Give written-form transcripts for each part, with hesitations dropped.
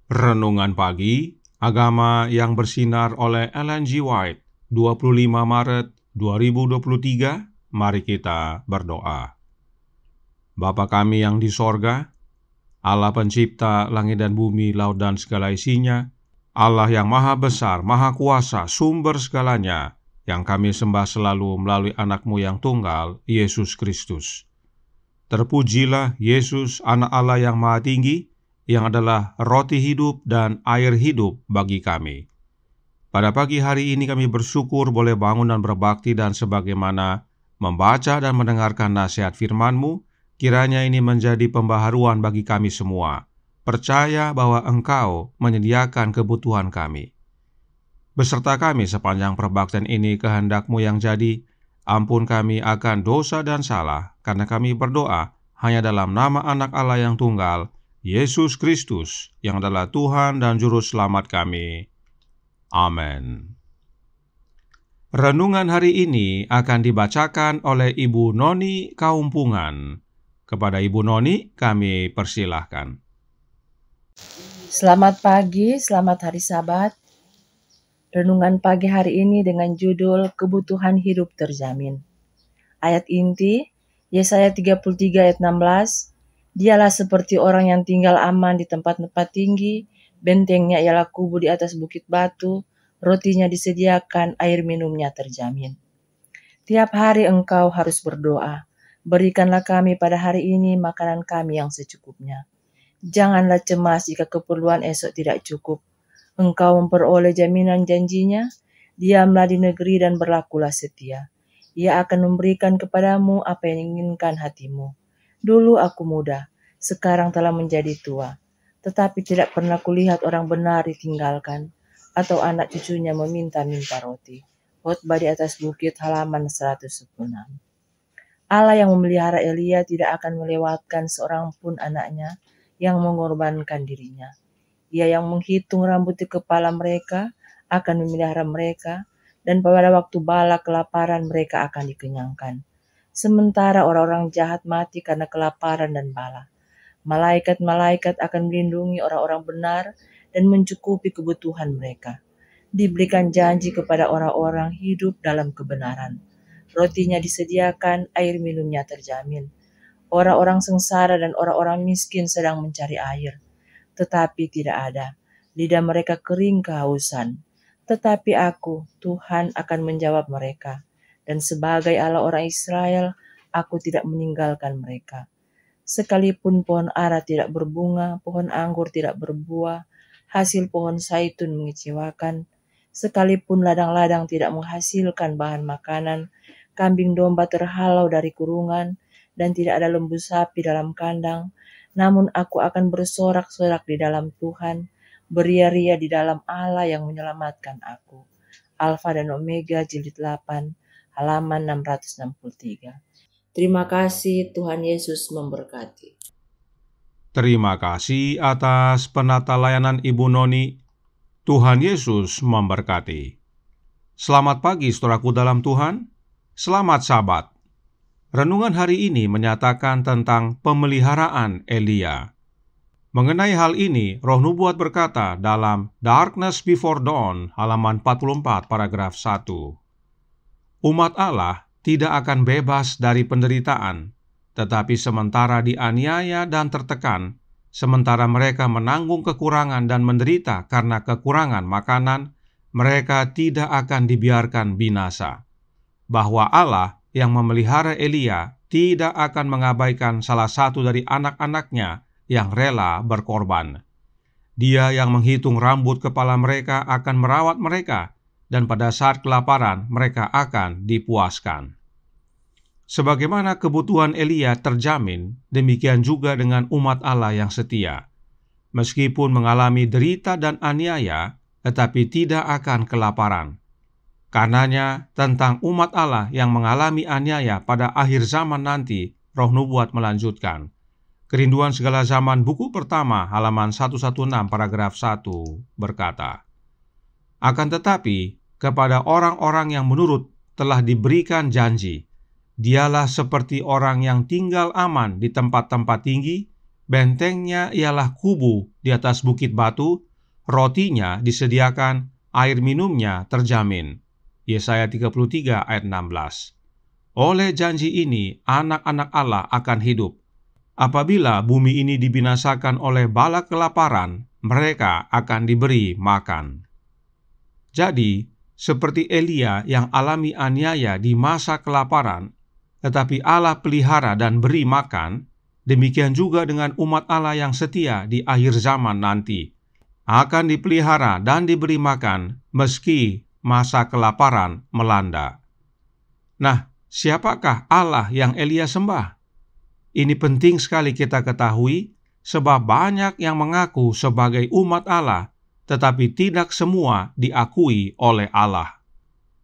Renungan Pagi, Agama yang Bersinar oleh Ellen G. White, 25 Maret 2023. Mari kita berdoa. Bapa kami yang di sorga, Allah pencipta langit dan bumi, laut dan segala isinya, Allah yang maha besar, maha kuasa, sumber segalanya, yang kami sembah selalu melalui anak-Mu yang tunggal, Yesus Kristus. Terpujilah Yesus, anak Allah yang maha tinggi, yang adalah roti hidup dan air hidup bagi kami. Pada pagi hari ini kami bersyukur boleh bangun dan berbakti, dan sebagaimana membaca dan mendengarkan nasihat firman-Mu, kiranya ini menjadi pembaharuan bagi kami semua. Percaya bahwa Engkau menyediakan kebutuhan kami. Beserta kami sepanjang perbaktian ini, kehendak-Mu yang jadi. Ampun kami akan dosa dan salah, karena kami berdoa hanya dalam nama anak Allah yang tunggal, Yesus Kristus, yang adalah Tuhan dan Juru Selamat kami. Amin. Renungan hari ini akan dibacakan oleh Ibu Noni Kaumpungan. Kepada Ibu Noni kami persilahkan. Selamat pagi, selamat hari Sabat. Renungan pagi hari ini dengan judul Kebutuhan Hidup Terjamin. Ayat inti, Yesaya 33 ayat 16, Dialah seperti orang yang tinggal aman di tempat-tempat tinggi, bentengnya ialah kubu di atas bukit batu, rotinya disediakan, air minumnya terjamin. Tiap hari engkau harus berdoa, berikanlah kami pada hari ini makanan kami yang secukupnya. Janganlah cemas jika keperluan esok tidak cukup. Engkau memperoleh jaminan janjinya, diamlah di negeri dan berlakulah setia. Ia akan memberikan kepadamu apa yang inginkan hatimu. Dulu aku muda, sekarang telah menjadi tua, tetapi tidak pernah kulihat orang benar ditinggalkan, atau anak cucunya meminta-minta roti. Khotbah di atas bukit, halaman 116. Allah yang memelihara Elia tidak akan melewatkan seorang pun anaknya yang mengorbankan dirinya. Ia yang menghitung rambut di kepala mereka akan memelihara mereka, dan pada waktu bala kelaparan mereka akan dikenyangkan. Sementara orang-orang jahat mati karena kelaparan dan bala. Malaikat-malaikat akan melindungi orang-orang benar dan mencukupi kebutuhan mereka. Diberikan janji kepada orang-orang hidup dalam kebenaran. Rotinya disediakan, air minumnya terjamin. Orang-orang sengsara dan orang-orang miskin sedang mencari air, tetapi tidak ada. Lidah mereka kering kehausan. Tetapi aku, Tuhan, akan menjawab mereka. Dan sebagai Allah orang Israel, aku tidak meninggalkan mereka. Sekalipun pohon ara tidak berbunga, pohon anggur tidak berbuah, hasil pohon zaitun mengecewakan, sekalipun ladang-ladang tidak menghasilkan bahan makanan, kambing domba terhalau dari kurungan, dan tidak ada lembu sapi dalam kandang, namun aku akan bersorak-sorak di dalam Tuhan, beria-ria di dalam Allah yang menyelamatkan aku. Alfa dan Omega, jilid 8, halaman 663. Terima kasih, Tuhan Yesus memberkati. Terima kasih atas penata layanan Ibu Noni. Tuhan Yesus memberkati. Selamat pagi saudaraku dalam Tuhan. Selamat Sabat. Renungan hari ini menyatakan tentang pemeliharaan Elia. Mengenai hal ini, Roh Nubuat berkata dalam Darkness Before Dawn, halaman 44, paragraf 1. Umat Allah tidak akan bebas dari penderitaan, tetapi sementara dianiaya dan tertekan, sementara mereka menanggung kekurangan dan menderita karena kekurangan makanan, mereka tidak akan dibiarkan binasa. Bahwa Allah yang memelihara Elia tidak akan mengabaikan salah satu dari anak-anaknya yang rela berkorban. Dia yang menghitung rambut kepala mereka akan merawat mereka, dan pada saat kelaparan mereka akan dipuaskan. Sebagaimana kebutuhan Elia terjamin, demikian juga dengan umat Allah yang setia. Meskipun mengalami derita dan aniaya, tetapi tidak akan kelaparan. Karenanya, tentang umat Allah yang mengalami aniaya pada akhir zaman nanti, Roh Nubuat melanjutkan. Kerinduan Segala Zaman, buku pertama, halaman 116, paragraf 1, berkata, Akan tetapi, kepada orang-orang yang menurut telah diberikan janji, dialah seperti orang yang tinggal aman di tempat-tempat tinggi, Bentengnya ialah kubu di atas bukit batu, rotinya disediakan, air minumnya terjamin. Yesaya 33 ayat 16. Oleh janji ini, anak-anak Allah akan hidup. Apabila bumi ini dibinasakan oleh bala kelaparan, mereka akan diberi makan. Jadi, seperti Elia yang alami aniaya di masa kelaparan, tetapi Allah pelihara dan beri makan, demikian juga dengan umat Allah yang setia di akhir zaman nanti, akan dipelihara dan diberi makan meski masa kelaparan melanda. Nah, siapakah Allah yang Elia sembah? Ini penting sekali kita ketahui, sebab banyak yang mengaku sebagai umat Allah, tetapi tidak semua diakui oleh Allah.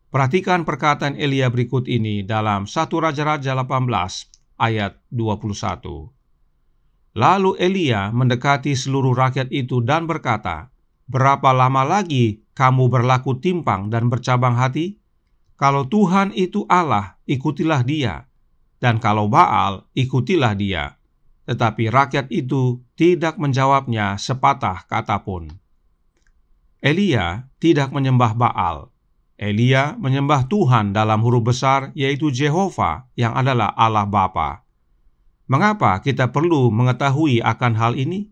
Perhatikan perkataan Elia berikut ini dalam 1 Raja-Raja 18 ayat 21. Lalu Elia mendekati seluruh rakyat itu dan berkata, "Berapa lama lagi kamu berlaku timpang dan bercabang hati? Kalau Tuhan itu Allah, ikutilah Dia, dan kalau Baal, ikutilah dia." Tetapi rakyat itu tidak menjawabnya sepatah kata pun. Elia tidak menyembah Baal. Elia menyembah Tuhan dalam huruf besar, yaitu Jehovah yang adalah Allah Bapa. Mengapa kita perlu mengetahui akan hal ini?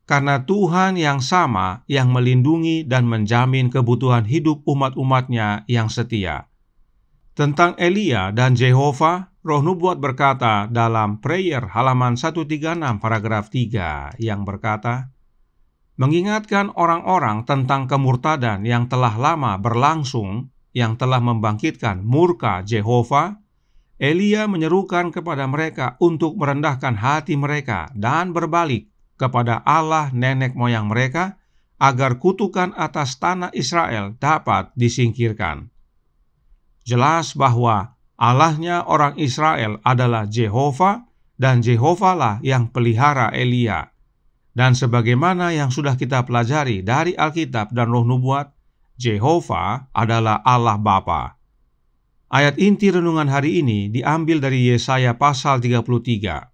Karena Tuhan yang sama yang melindungi dan menjamin kebutuhan hidup umat-umatnya yang setia. Tentang Elia dan Jehovah, Roh Nubuat berkata dalam Prayer halaman 136 paragraf 3 yang berkata, mengingatkan orang-orang tentang kemurtadan yang telah lama berlangsung, yang telah membangkitkan murka Jehovah, Elia menyerukan kepada mereka untuk merendahkan hati mereka dan berbalik kepada Allah nenek moyang mereka, agar kutukan atas tanah Israel dapat disingkirkan. Jelas bahwa Allahnya orang Israel adalah Jehovah, dan Jehovah lah yang pelihara Elia. Dan sebagaimana yang sudah kita pelajari dari Alkitab dan Roh Nubuat, Jehovah adalah Allah Bapa. Ayat inti renungan hari ini diambil dari Yesaya pasal 33.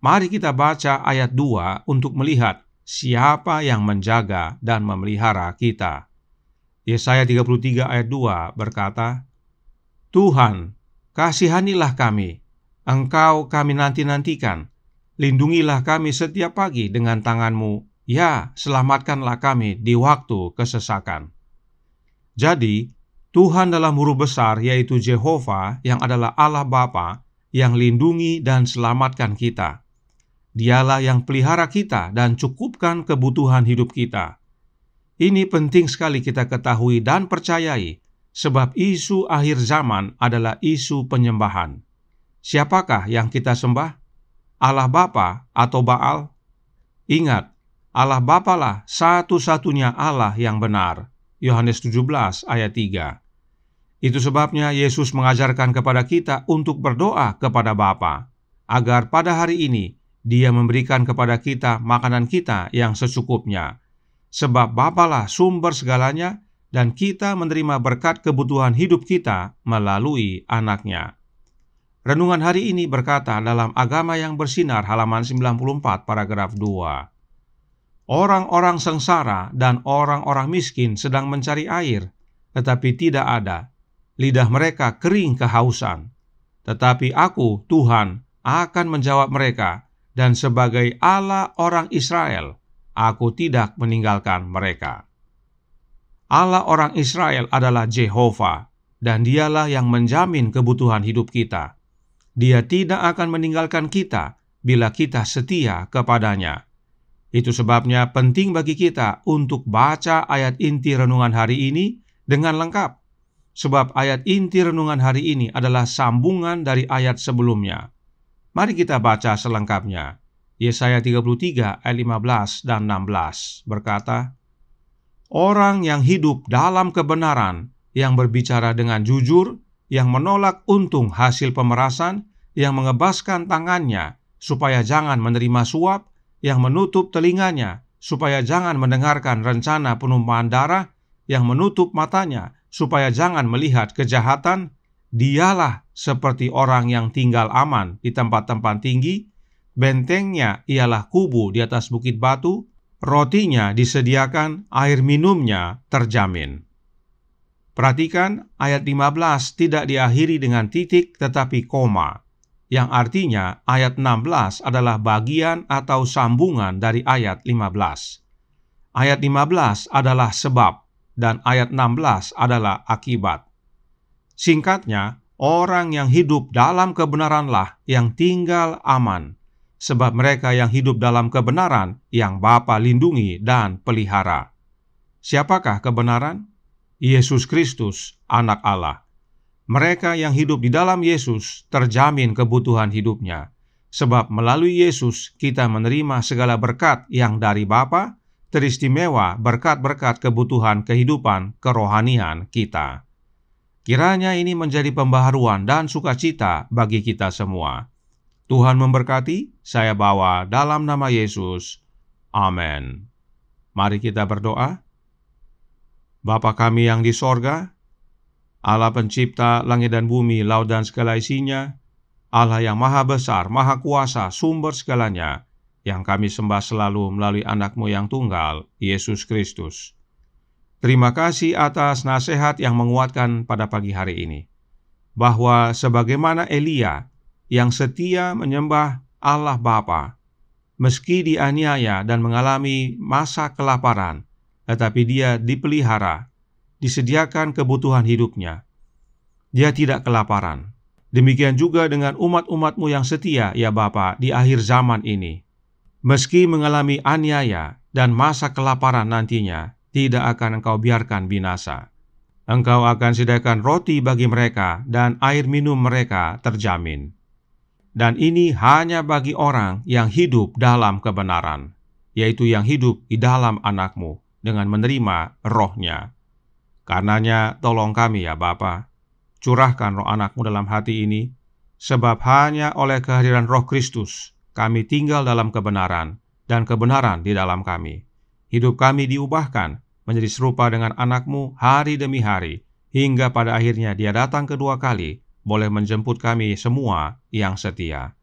Mari kita baca ayat 2 untuk melihat siapa yang menjaga dan memelihara kita. Yesaya 33 ayat 2 berkata, "Tuhan, kasihanilah kami, Engkau kami nanti-nantikan. Lindungilah kami setiap pagi dengan tangan-Mu, ya, selamatkanlah kami di waktu kesesakan." Jadi, Tuhan dalam huruf besar, yaitu Jehovah yang adalah Allah Bapa, yang lindungi dan selamatkan kita. Dialah yang pelihara kita dan cukupkan kebutuhan hidup kita. Ini penting sekali kita ketahui dan percayai, sebab isu akhir zaman adalah isu penyembahan. Siapakah yang kita sembah? Allah Bapa atau Baal? Ingat, Allah Bapa lah satu-satunya Allah yang benar. Yohanes 17 ayat 3. Itu sebabnya Yesus mengajarkan kepada kita untuk berdoa kepada Bapa, agar pada hari ini Dia memberikan kepada kita makanan kita yang secukupnya. Sebab Bapa lah sumber segalanya, dan kita menerima berkat kebutuhan hidup kita melalui Anak-Nya. Renungan hari ini berkata dalam Agama yang Bersinar halaman 94 paragraf 2. Orang-orang sengsara dan orang-orang miskin sedang mencari air, tetapi tidak ada. Lidah mereka kering kehausan. Tetapi Aku, Tuhan, akan menjawab mereka, dan sebagai Allah orang Israel, Aku tidak meninggalkan mereka. Allah orang Israel adalah Jehovah, dan Dialah yang menjamin kebutuhan hidup kita. Dia tidak akan meninggalkan kita bila kita setia kepadanya. Itu sebabnya penting bagi kita untuk baca ayat inti renungan hari ini dengan lengkap. Sebab ayat inti renungan hari ini adalah sambungan dari ayat sebelumnya. Mari kita baca selengkapnya. Yesaya 33 ayat 15 dan 16 berkata, "Orang yang hidup dalam kebenaran, yang berbicara dengan jujur, yang menolak untung hasil pemerasan, yang mengebaskan tangannya supaya jangan menerima suap, yang menutup telinganya supaya jangan mendengarkan rencana penumpahan darah, yang menutup matanya supaya jangan melihat kejahatan, dialah seperti orang yang tinggal aman di tempat-tempat tinggi, Bentengnya ialah kubu di atas bukit batu, rotinya disediakan, air minumnya terjamin. Perhatikan, ayat 15 tidak diakhiri dengan titik tetapi koma, yang artinya ayat 16 adalah bagian atau sambungan dari ayat 15. Ayat 15 adalah sebab, dan ayat 16 adalah akibat. Singkatnya, orang yang hidup dalam kebenaranlah yang tinggal aman, sebab mereka yang hidup dalam kebenaran yang Bapa lindungi dan pelihara. Siapakah kebenaran? Yesus Kristus, Anak Allah. Mereka yang hidup di dalam Yesus terjamin kebutuhan hidupnya, sebab melalui Yesus kita menerima segala berkat yang dari Bapa, teristimewa berkat-berkat kebutuhan kehidupan kerohanian kita. Kiranya ini menjadi pembaharuan dan sukacita bagi kita semua. Tuhan memberkati, saya bawa dalam nama Yesus. Amin. Mari kita berdoa. Bapa kami yang di sorga, Allah pencipta langit dan bumi, laut dan segala isinya, Allah yang maha besar, maha kuasa, sumber segalanya, yang kami sembah selalu melalui anak-Mu yang tunggal, Yesus Kristus. Terima kasih atas nasihat yang menguatkan pada pagi hari ini, bahwa sebagaimana Elia yang setia menyembah Allah Bapa, meski dianiaya dan mengalami masa kelaparan, tetapi dia dipelihara, disediakan kebutuhan hidupnya. Dia tidak kelaparan. Demikian juga dengan umat-umat-Mu yang setia, ya Bapa, di akhir zaman ini. Meski mengalami aniaya dan masa kelaparan nantinya, tidak akan Engkau biarkan binasa. Engkau akan sediakan roti bagi mereka dan air minum mereka terjamin. Dan ini hanya bagi orang yang hidup dalam kebenaran, yaitu yang hidup di dalam anak-Mu dengan menerima roh-Nya. Karenanya tolong kami ya Bapa, curahkan roh anak-Mu dalam hati ini, sebab hanya oleh kehadiran roh Kristus kami tinggal dalam kebenaran, dan kebenaran di dalam kami. Hidup kami diubahkan menjadi serupa dengan anak-Mu hari demi hari, hingga pada akhirnya Dia datang kedua kali, boleh menjemput kami semua yang setia.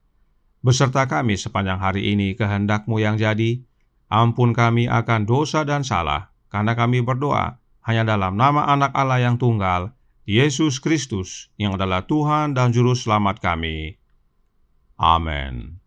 Beserta kami sepanjang hari ini kehendak-Mu yang jadi, ampun kami akan dosa dan salah, karena kami berdoa hanya dalam nama Anak Allah yang tunggal, Yesus Kristus, yang adalah Tuhan dan Juru Selamat kami. Amin.